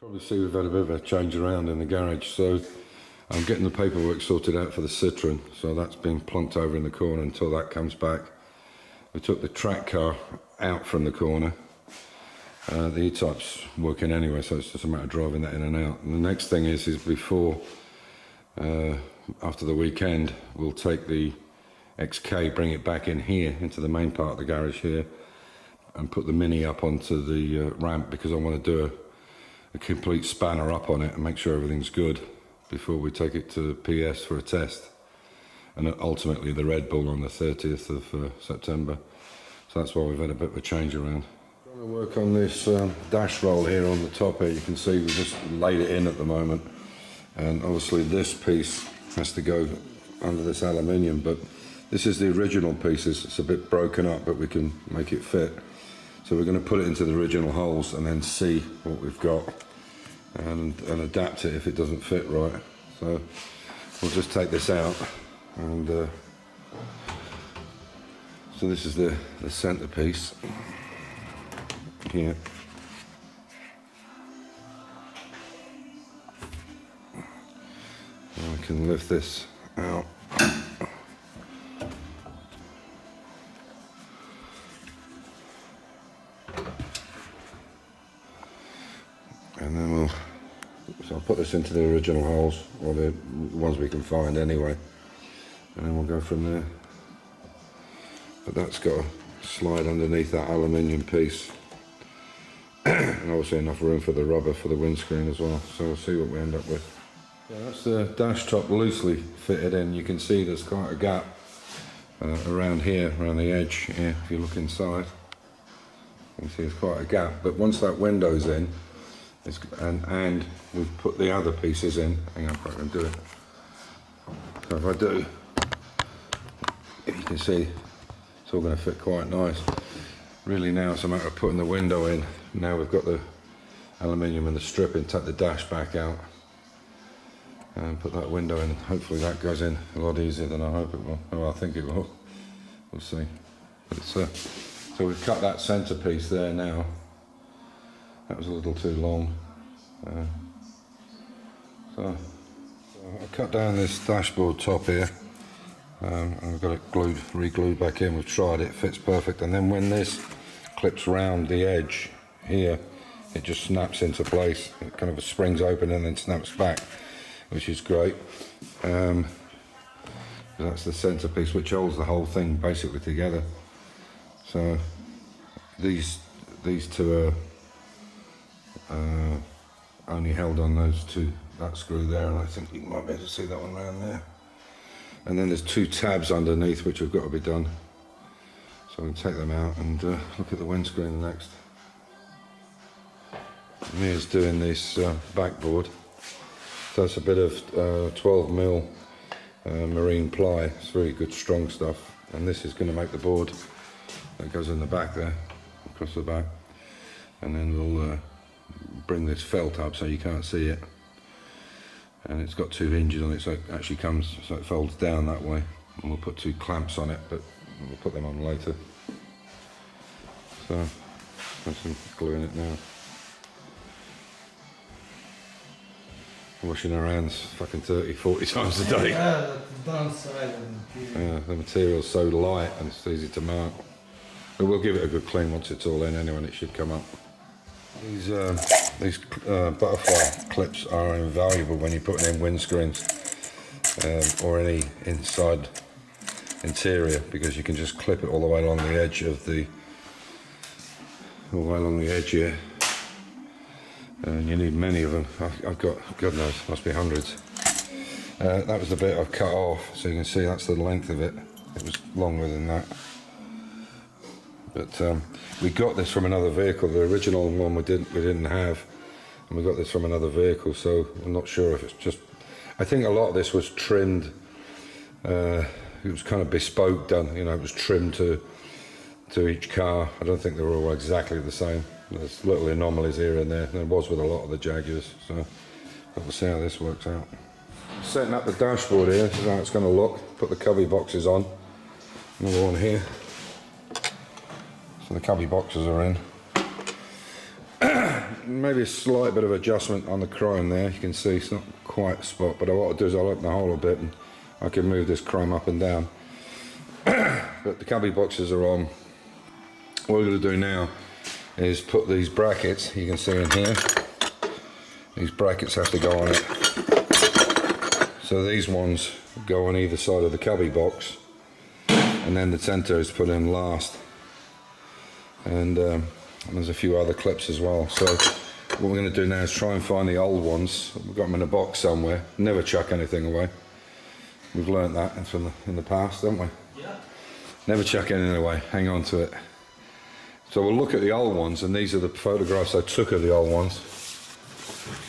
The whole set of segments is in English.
Probably see we've had a bit of a change around in the garage, so I'm getting the paperwork sorted out for the Citroen, so that's been plonked over in the corner until that comes back. We took the track car out from the corner. The E-Type's working anyway, so it's just a matter of driving that in and out. And the next thing is before, after the weekend, we'll take the XK, bring it back in here, into the main part of the garage here, and put the Mini up onto the ramp, because I want to do a complete spanner up on it and make sure everything's good before we take it to PS for a test, and ultimately the Red Bull on the 30th of September. So that's why we've had a bit of a change around. Trying to work on this dash roll here on the top here. You can see we've just laid it in at the moment, and obviously this piece has to go under this aluminium, but this is the original pieces. It's a bit broken up, but we can make it fit. So we're going to put it into the original holes and then see what we've got and adapt it if it doesn't fit right. So we'll just take this out, and so this is the centerpiece here. And I can lift this out. And then so I'll put this into the original holes, or the ones we can find anyway, and then we'll go from there. But that's got to slide underneath that aluminium piece, and obviously enough room for the rubber for the windscreen as well, so we'll see what we end up with. Yeah, that's the dash top loosely fitted in. You can see there's quite a gap around here, around the edge here. If you look inside, you can see there's quite a gap, but once that window's in, and we've put the other pieces in. Hang on, I can do it. So if I do, if you can see, it's all going to fit quite nice. Really now it's a matter of putting the window in. Now we've got the aluminium and the strip in, take the dash back out and put that window in. Hopefully that goes in a lot easier than I hope it will. Oh, I think it will. We'll see. But it's, so we've cut that centerpiece there now. That was a little too long. So I cut down this dashboard top here, and I've got it glued, re-glued back in. We've tried it, it fits perfect. And then when this clips round the edge here, it just snaps into place. It kind of springs open and then snaps back, which is great. That's the centerpiece which holds the whole thing basically together. So these two are only held on those two, that screw there, and I think you might be able to see that one around there. And then there's two tabs underneath which have got to be done. So we can take them out and look at the windscreen next. Mia's doing this backboard. So it's a bit of 12mm marine ply. It's very good, strong stuff. And this is going to make the board that goes in the back there, across the back. And then we'll bring this felt up so you can't see it, and it's got two hinges on it, so it actually comes, so it folds down that way, and we'll put two clamps on it, but we'll put them on later. So there's some glue in it now. Washing our hands fucking 30-40 times a day. Yeah, the downside. Yeah, the material's so light and it's easy to mark, but we'll give it a good clean once it's all in anyway, and it should come up. These butterfly clips are invaluable when you're putting in windscreens or any inside interior, because you can just clip it all the way along the edge of the, all the way along the edge here, and you need many of them. I've got, God knows, must be hundreds. That was the bit I've cut off, so you can see that's the length of it. It was longer than that. But we got this from another vehicle. The original one we didn't have, and we got this from another vehicle. So I'm not sure if it's just. I think a lot of this was trimmed. It was kind of bespoke done. You know, it was trimmed to each car. I don't think they were all exactly the same. There's little anomalies here and there. There was with a lot of the Jaguars. So we'll see how this works out. Setting up the dashboard here. This is how it's going to look. Put the cubby boxes on. Another one here. So the cubby boxes are in. maybe a slight bit of adjustment on the chrome there. You can see it's not quite spot, but what I'll do is I'll open the hole a bit and I can move this chrome up and down. But the cubby boxes are on. What we're going to do now is put these brackets, you can see in here, these brackets have to go on it. So these ones go on either side of the cubby box, and then the centre is put in last. And there's a few other clips as well. So what we're going to do now is try and find the old ones. We've got them in a box somewhere. Never chuck anything away. We've learnt that from in the past, haven't we? Yeah. Never chuck anything away. Hang on to it. So we'll look at the old ones, and these are the photographs I took of the old ones.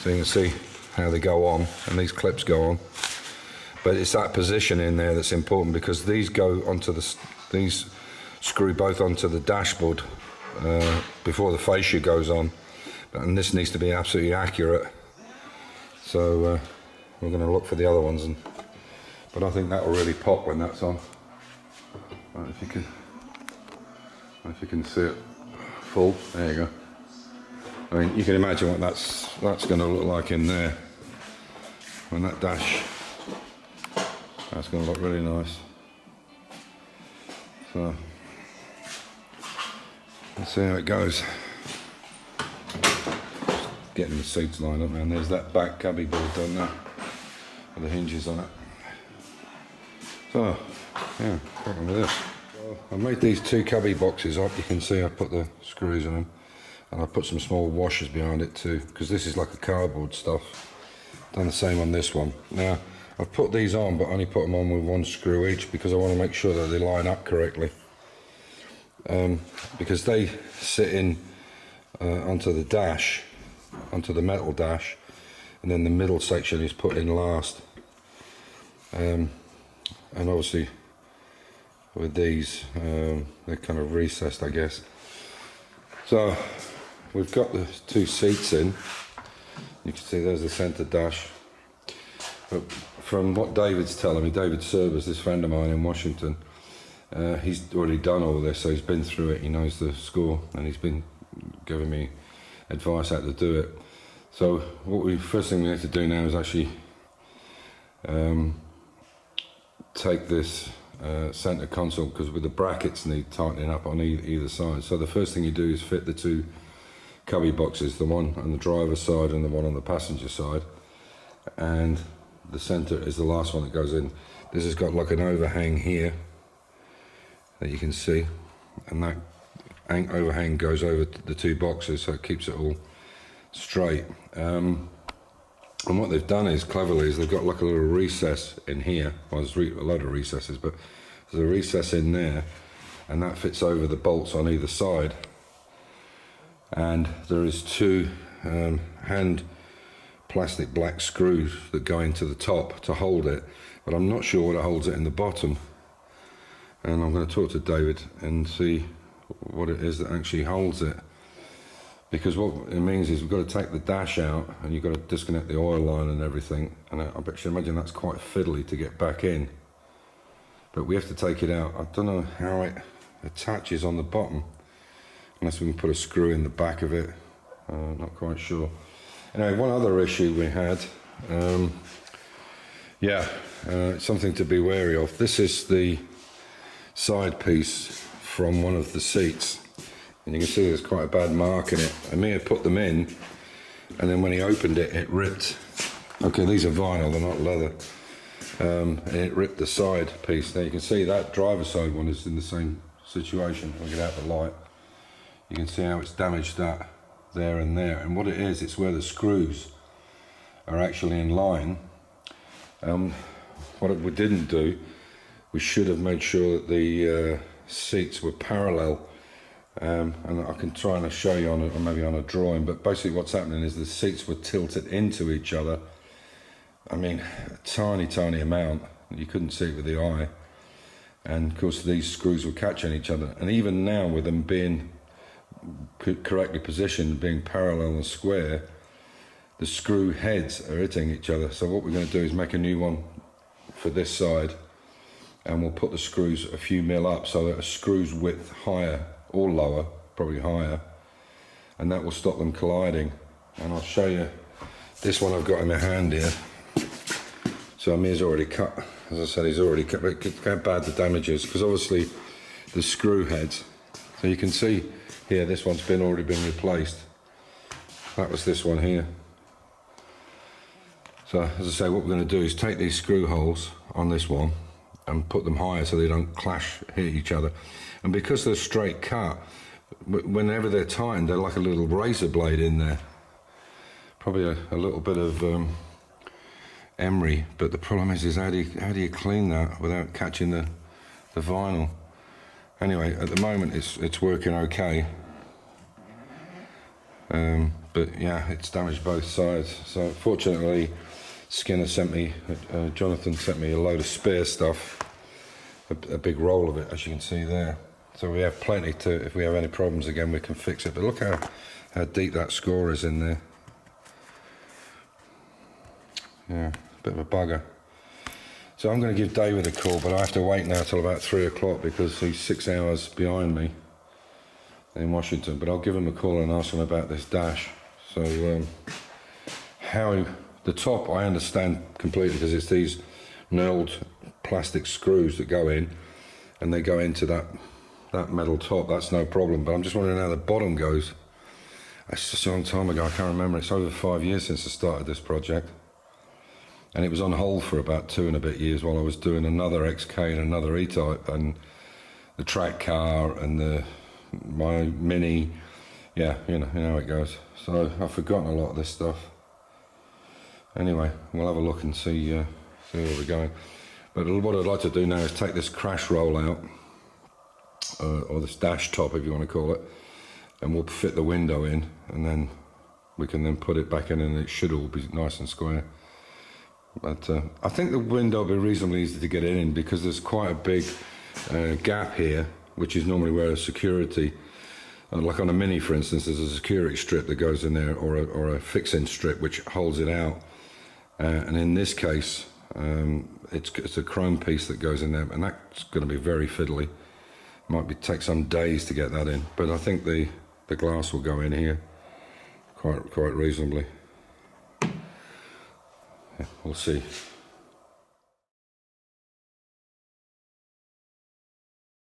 So you can see how they go on, and these clips go on. But it's that position in there that's important, because these go onto these screw both onto the dashboard before the fascia goes on, and this needs to be absolutely accurate. So we're going to look for the other ones, but I think that will really pop when that's on. Right, if you can see it full, there you go. I mean, you can imagine what that's going to look like in there when that dash. That's going to look really nice. So let's see how it goes. Just getting the seats lined up, and there's that back cubby board done now with the hinges on it. So yeah, cracking with this. Well, I made these two cubby boxes up. You can see I put the screws in them, and I put some small washers behind it too, because this is like a cardboard stuff. Done the same on this one. Now I've put these on, but only put them on with one screw each, because I want to make sure that they line up correctly. Because they sit in onto the dash, onto the metal dash, and then the middle section is put in last. And obviously with these, they're kind of recessed, I guess. So we've got the two seats in. You can see there's the centre dash. But from what David's telling me, David Serbers, this friend of mine in Washington, he's already done all this, so he's been through it, he knows the score, and he's been giving me advice how to do it. So first thing we need to do now is actually take this centre console, because with the brackets need tightening up on either side. So the first thing you do is fit the two cubby boxes, the one on the driver's side and the one on the passenger side, and the centre is the last one that goes in. This has got like an overhang here that you can see, and that overhang goes over the two boxes, so it keeps it all straight. And what they've done is, cleverly, is they've got like a little recess in here. Well, there's a load of recesses, but there's a recess in there, and that fits over the bolts on either side. And there is two hand plastic black screws that go into the top to hold it, but I'm not sure what holds it in the bottom. And I'm going to talk to David and see what it is that actually holds it, because what it means is we've got to take the dash out, and you've got to disconnect the oil line and everything, and I bet you imagine that's quite fiddly to get back in, but we have to take it out. I don't know how it attaches on the bottom, unless we can put a screw in the back of it. Not quite sure. Anyway, one other issue we had, something to be wary of. This is the side piece from one of the seats, and you can see there's quite a bad mark in it. Amir put them in, and then when he opened it, it ripped. Okay, these are vinyl, they're not leather. And it ripped the side piece. Now you can see that driver's side one is in the same situation. I'll get out the light. You can see how it's damaged that there and there, and what it is, it's where the screws are actually in line. What we didn't do, we should have made sure that the seats were parallel, and I can try and show you on maybe on a drawing, but basically what's happening is the seats were tilted into each other. I mean, a tiny amount, you couldn't see it with the eye, and of course these screws were catching each other, and even now with them being correctly positioned, being parallel and square, the screw heads are hitting each other. So what we're going to do is make a new one for this side, and we'll put the screws a few mil up so that a screw's width higher or lower, probably higher, and that will stop them colliding. and I'll show you this one I've got in my hand here. So Amir's already cut, as I said, he's already cut, but look how bad the damage is, because obviously the screw heads, so you can see here this one's already been replaced. That was this one here. So as I say, what we're going to do is take these screw holes on this one and put them higher so they don't clash, hit each other. And because they're straight cut, whenever they're tightened, they're like a little razor blade in there. Probably a little bit of emery, but the problem is how do you clean that without catching the vinyl? Anyway, at the moment it's working okay. But yeah, it's damaged both sides. So fortunately, Skinner sent me, Jonathan sent me a load of spare stuff, a big roll of it, as you can see there. So we have plenty to, if we have any problems again, we can fix it. But look how deep that score is in there. Yeah, bit of a bugger. So I'm going to give David a call, but I have to wait now till about 3 o'clock because he's 6 hours behind me in Washington. But I'll give him a call and ask him about this dash. So how the top I understand completely, because it's these knurled plastic screws that go in, and they go into that metal top. That's no problem. But I'm just wondering how the bottom goes. That's such a long time ago. I can't remember. It's over 5 years since I started this project, and it was on hold for about 2 and a bit years while I was doing another XK and another E-Type and the track car and my Mini. Yeah, you know how it goes. So I've forgotten a lot of this stuff. Anyway, we'll have a look and see where we're going. But what I'd like to do now is take this crash roll out, or this dash top if you want to call it, and we'll fit the window in, and then we can then put it back in, and it should all be nice and square. But I think the window will be reasonably easy to get it in, because there's quite a big gap here, which is normally where a security, like on a Mini for instance, there's a security strip that goes in there, or a fixing strip which holds it out. And in this case, it's a chrome piece that goes in there, and that's going to be very fiddly. Might take some days to get that in, but I think the glass will go in here quite reasonably. Yeah, we'll see.